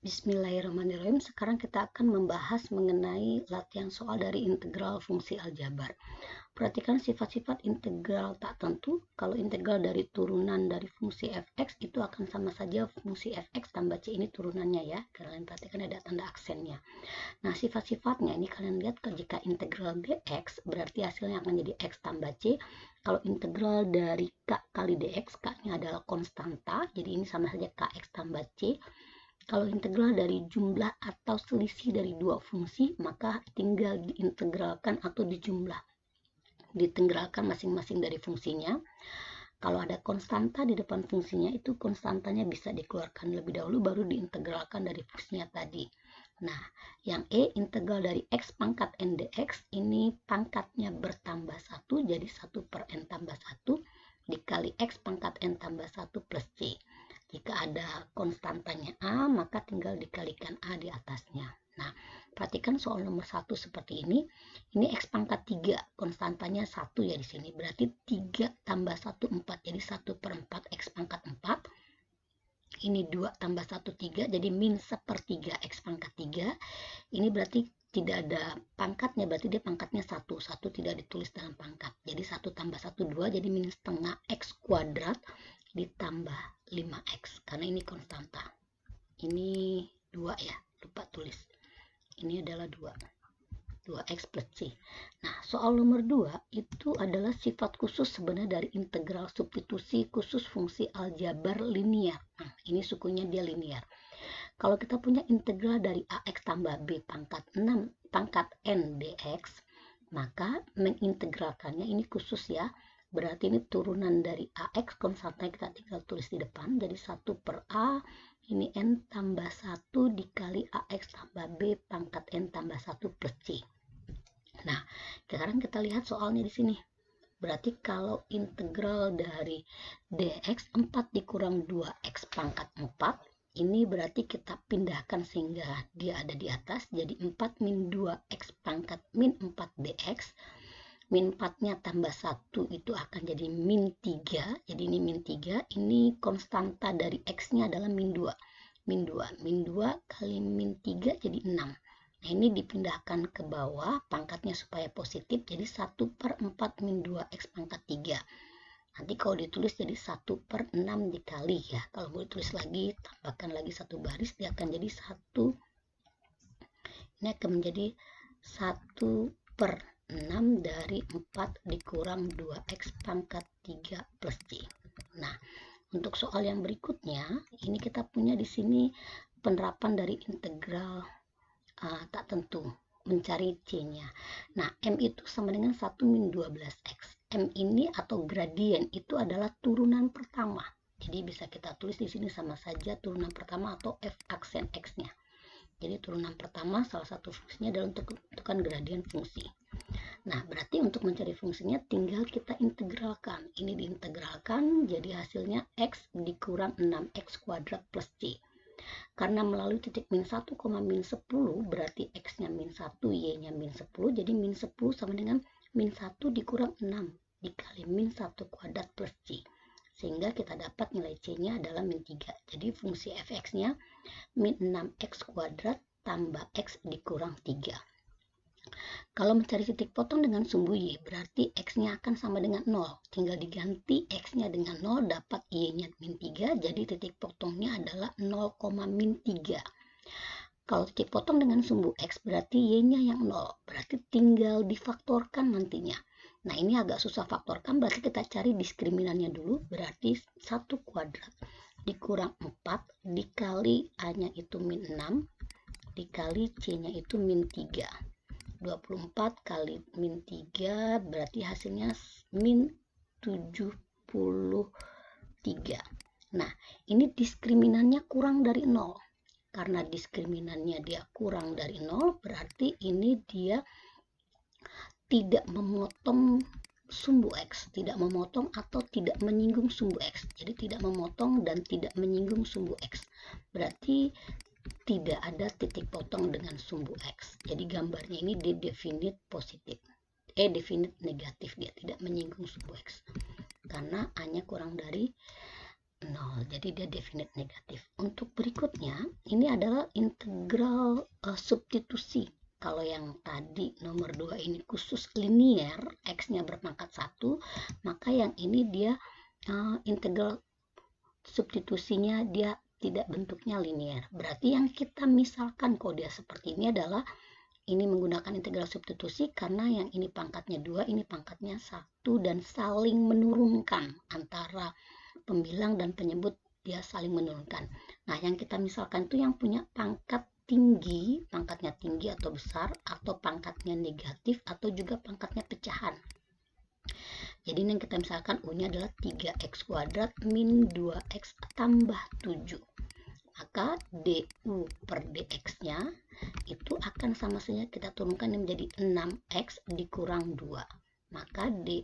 Bismillahirrahmanirrahim. Sekarang kita akan membahas mengenai latihan soal dari integral fungsi aljabar. Perhatikan sifat-sifat integral tak tentu. Kalau integral dari turunan dari fungsi fx itu akan sama saja fungsi fx tambah c, ini turunannya ya. Kalian perhatikan ada tanda aksennya. Nah, sifat-sifatnya ini kalian lihat, jika integral dx berarti hasilnya akan jadi x tambah c. Kalau integral dari k kali dx, k-nya adalah konstanta, jadi ini sama saja kx tambah c. Kalau integral dari jumlah atau selisih dari dua fungsi, maka tinggal diintegralkan atau ditegralkan masing-masing dari fungsinya. Kalau ada konstanta di depan fungsinya, itu konstantanya bisa dikeluarkan lebih dahulu baru diintegralkan dari fungsinya tadi. Nah, yang integral dari x pangkat n dx, ini pangkatnya bertambah 1, jadi 1 per n tambah 1 dikali x pangkat n tambah 1 plus c. Jika ada konstantanya a, maka tinggal dikalikan a di atasnya. Nah, perhatikan soal nomor 1 seperti ini. Ini x pangkat 3, konstantanya 1 ya di sini. Berarti 3 tambah 1, 4. Jadi 1 per 4 x pangkat 4. Ini 2 tambah 1, 3. Jadi min 1/3 x pangkat 3. Ini berarti tidak ada pangkatnya, berarti dia pangkatnya 1. 1 tidak ditulis dalam pangkat. Jadi 1 tambah 1, 2. Jadi min setengah x kuadrat ditambah 5x, karena ini konstanta. Ini 2 ya, lupa tulis. Ini adalah 2x plus c. Nah, soal nomor 2 itu adalah sifat khusus sebenarnya dari integral substitusi khusus fungsi aljabar linier. Nah, ini sukunya dia linier. Kalau kita punya integral dari ax tambah b pangkat 6 pangkat n dx, maka mengintegralkannya ini khusus ya. Berarti ini turunan dari ax, konstantanya kita tinggal tulis di depan. Jadi 1 per a, ini n tambah 1 dikali ax tambah b pangkat n tambah 1 plus c. Nah, sekarang kita lihat soalnya di sini. Berarti kalau integral dari dx 4 dikurang 2x pangkat 4, ini berarti kita pindahkan sehingga dia ada di atas. Jadi 4 min 2x pangkat min 4 dx. Min 4-nya tambah 1 itu akan jadi min 3. Jadi ini min 3. Ini konstanta dari x-nya adalah min 2. Min 2. Min 2 kali min 3 jadi 6. Nah, ini dipindahkan ke bawah pangkatnya supaya positif. Jadi 1 per 4 min 2x pangkat 3. Nanti kalau ditulis jadi 1 per 6 dikali ya. Kalau mau ditulis lagi, tambahkan lagi satu baris, dia akan jadi 1. Ini akan menjadi 1 per 6 dari 4 dikurang 2x pangkat 3 plus c. Nah, untuk soal yang berikutnya, ini kita punya di sini penerapan dari integral tak tentu, mencari c-nya. Nah, m itu sama dengan 1 min 12x. M ini atau gradien itu adalah turunan pertama. Jadi bisa kita tulis di sini sama saja turunan pertama atau f aksen x-nya. Jadi turunan pertama salah satu fungsinya adalah untuk menentukan gradien fungsi. Nah, berarti untuk mencari fungsinya tinggal kita integralkan. Ini diintegralkan jadi hasilnya x dikurang 6x kuadrat plus c. Karena melalui titik min 1, min 10 berarti x-nya min 1, y-nya min 10. Jadi min 10 sama dengan min 1 dikurang 6 dikali min 1 kuadrat plus c. Sehingga kita dapat nilai c-nya adalah min 3. Jadi fungsi fx-nya min 6x kuadrat tambah x dikurang 3. Kalau mencari titik potong dengan sumbu y, berarti x-nya akan sama dengan 0. Tinggal diganti x-nya dengan 0, dapat y-nya min 3, jadi titik potongnya adalah 0, min 3. Kalau titik potong dengan sumbu x, berarti y-nya yang 0. Berarti tinggal difaktorkan nantinya. Nah, ini agak susah faktorkan, berarti kita cari diskriminannya dulu. Berarti 1 kuadrat dikurang 4 dikali a-nya itu min 6 dikali c-nya itu min 3. 24 kali min 3 berarti hasilnya min 73. Nah, ini diskriminannya kurang dari 0. Karena diskriminannya dia kurang dari 0, berarti ini dia tidak memotong sumbu x, tidak memotong atau tidak menyinggung sumbu x. Jadi tidak memotong dan tidak menyinggung sumbu x. Berarti tidak ada titik potong dengan sumbu x. Jadi gambarnya ini di definite positif. Definite negatif, dia tidak menyinggung sumbu x. Karena a-nya kurang dari 0. Jadi dia definite negatif. Untuk berikutnya, ini adalah integral substitusi. Kalau yang tadi nomor 2 ini khusus linear, X-nya berpangkat 1, maka yang ini dia integral substitusinya dia tidak bentuknya linear. Berarti yang kita misalkan kalau dia seperti ini adalah ini menggunakan integral substitusi karena yang ini pangkatnya 2, ini pangkatnya 1 dan saling menurunkan antara pembilang dan penyebut, dia saling menurunkan. Nah, yang kita misalkan itu yang punya pangkat tinggi, pangkatnya tinggi atau besar, atau pangkatnya negatif, atau juga pangkatnya pecahan. Jadi yang kita misalkan U-nya adalah 3x kuadrat min 2x tambah 7. Maka du per dx-nya itu akan sama saja kita turunkan menjadi 6x dikurang 2. Maka du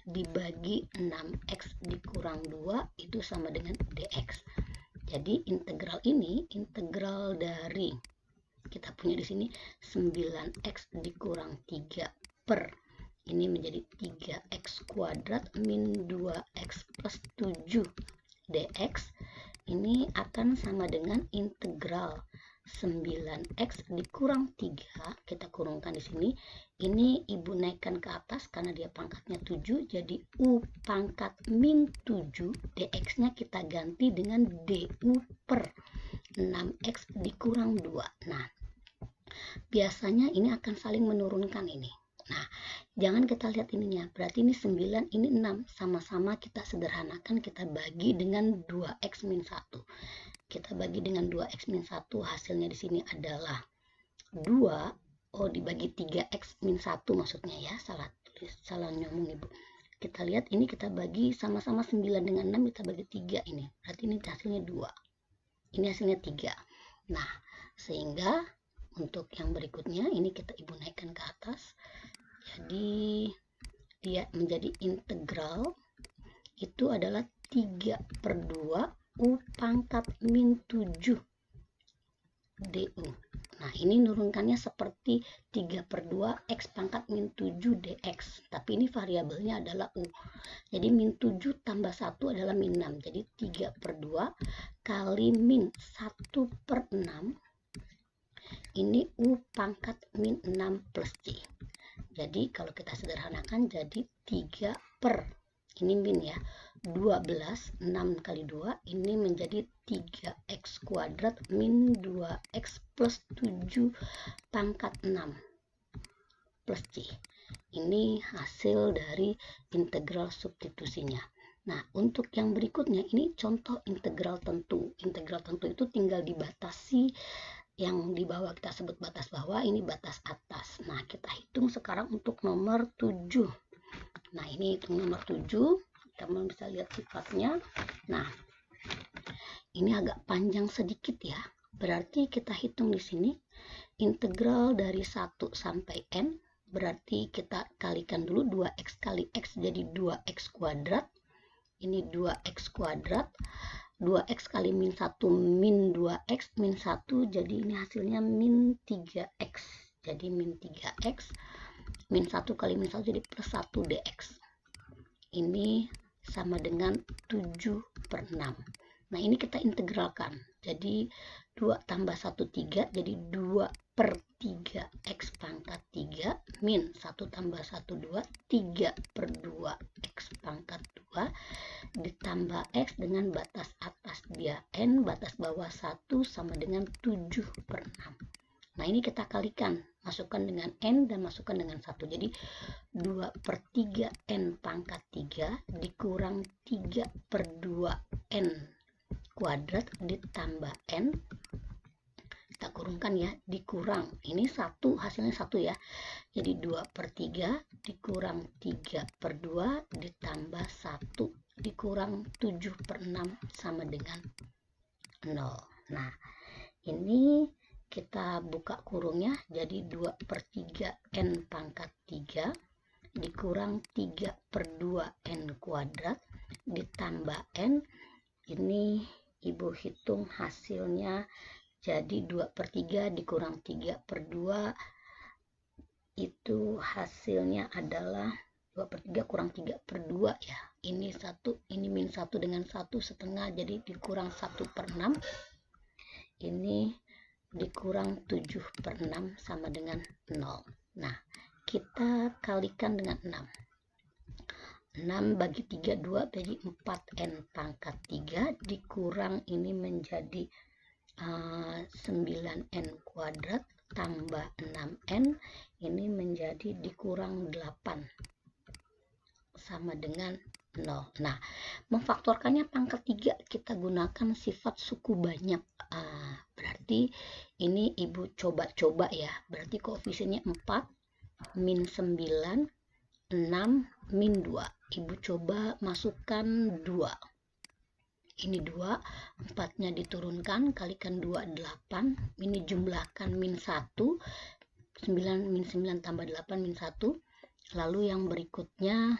dibagi 6x dikurang 2 itu sama dengan dx. Jadi integral ini, integral dari kita punya di sini 9x dikurang 3 per ini menjadi 3x kuadrat min 2x plus 7 dx. Ini akan sama dengan integral 9x dikurang 3, kita kurungkan di sini. Ini ibu naikkan ke atas karena dia pangkatnya 7, jadi u pangkat min 7, dx-nya kita ganti dengan du per 6x dikurang 2. Nah, biasanya ini akan saling menurunkan ini. Nah, jangan kita lihat ininya, berarti ini 9, ini 6, sama-sama kita sederhanakan, kita bagi dengan 2x min 1. Kita bagi dengan 2x min 1, hasilnya di sini adalah 2, dibagi 3x min 1 maksudnya ya, salah ngomong ibu. Kita lihat ini kita bagi sama-sama 9 dengan 6, kita bagi 3 ini, berarti ini hasilnya 2, ini hasilnya 3. Nah, sehingga untuk yang berikutnya ini kita ibu naikkan ke atas, jadi dia menjadi integral itu adalah 3/2 U pangkat min 7 du. Nah, ini nurunkannya seperti 3/2 X pangkat min 7 dx. Tapi ini variabelnya adalah U. Jadi min 7 tambah 1 adalah min 6. Jadi 3/2 kali min 1/6. Ini U pangkat min 6 plus C. Jadi kalau kita sederhanakan jadi 3 per ini min ya, 12, 6 kali 2, ini menjadi 3x kuadrat min 2x plus 7 pangkat 6 plus C. Ini hasil dari integral substitusinya. Nah, untuk yang berikutnya, ini contoh integral tentu. Integral tentu itu tinggal dibatasi, yang di bawah kita sebut batas bawah, ini batas atas. Nah, kita hitung sekarang untuk nomor 7. Nah, ini hitung nomor 7, teman bisa lihat sifatnya. Nah, ini agak panjang sedikit ya. Berarti kita hitung di sini integral dari 1 sampai n, berarti kita kalikan dulu 2x kali x jadi 2x kuadrat. Ini 2x kuadrat. 2x kali min 1 min 2x min 1, jadi ini hasilnya min 3x. Jadi min 3x. Min 1 kali min 1 jadi plus 1 dx. Ini sama dengan 7/6. Nah, ini kita integralkan. Jadi 2 tambah 1 3, jadi 2/3x pangkat 3 min 1 tambah 1 2, 3/2 x pangkat 2 ditambah x dengan batas atas dia n, batas bawah 1 sama dengan 7/6. Nah, ini kita kalikan, masukkan dengan n dan masukkan dengan 1. Jadi 2/3 n pangkat 3 dikurang 3/2 n kuadrat ditambah n. Kita kurungkan ya, dikurang. Ini 1, hasilnya 1 ya. Jadi 2/3 dikurang 3/2 ditambah 1 dikurang 7/6 sama dengan 0. Nah, ini kita buka kurungnya, jadi 2/3 n pangkat 3 dikurang 3/2 n kuadrat ditambah n. Ini ibu hitung hasilnya, jadi 2/3 dikurang 3/2 itu hasilnya adalah 2/3 kurang 3/2 ya, ini 1, ini min 1 dengan 1/2, jadi dikurang 1/6. Ini dikurang 7/6 sama dengan 0. Nah, kita kalikan dengan 6. 6 bagi 3, 2, jadi 4n pangkat 3 dikurang ini menjadi 9n kuadrat tambah 6n, ini menjadi dikurang 8 sama dengan 0. Nah, memfaktorkannya pangkat 3 kita gunakan sifat suku banyak. Berarti ini Ibu coba-coba ya. Berarti koefisiennya 4, min 9, 6, min 2. Ibu coba masukkan 2. Ini 2, 4-nya diturunkan, kalikan 2, 8. Ini jumlahkan min 1, 9 min 9 tambah 8 min 1. Lalu yang berikutnya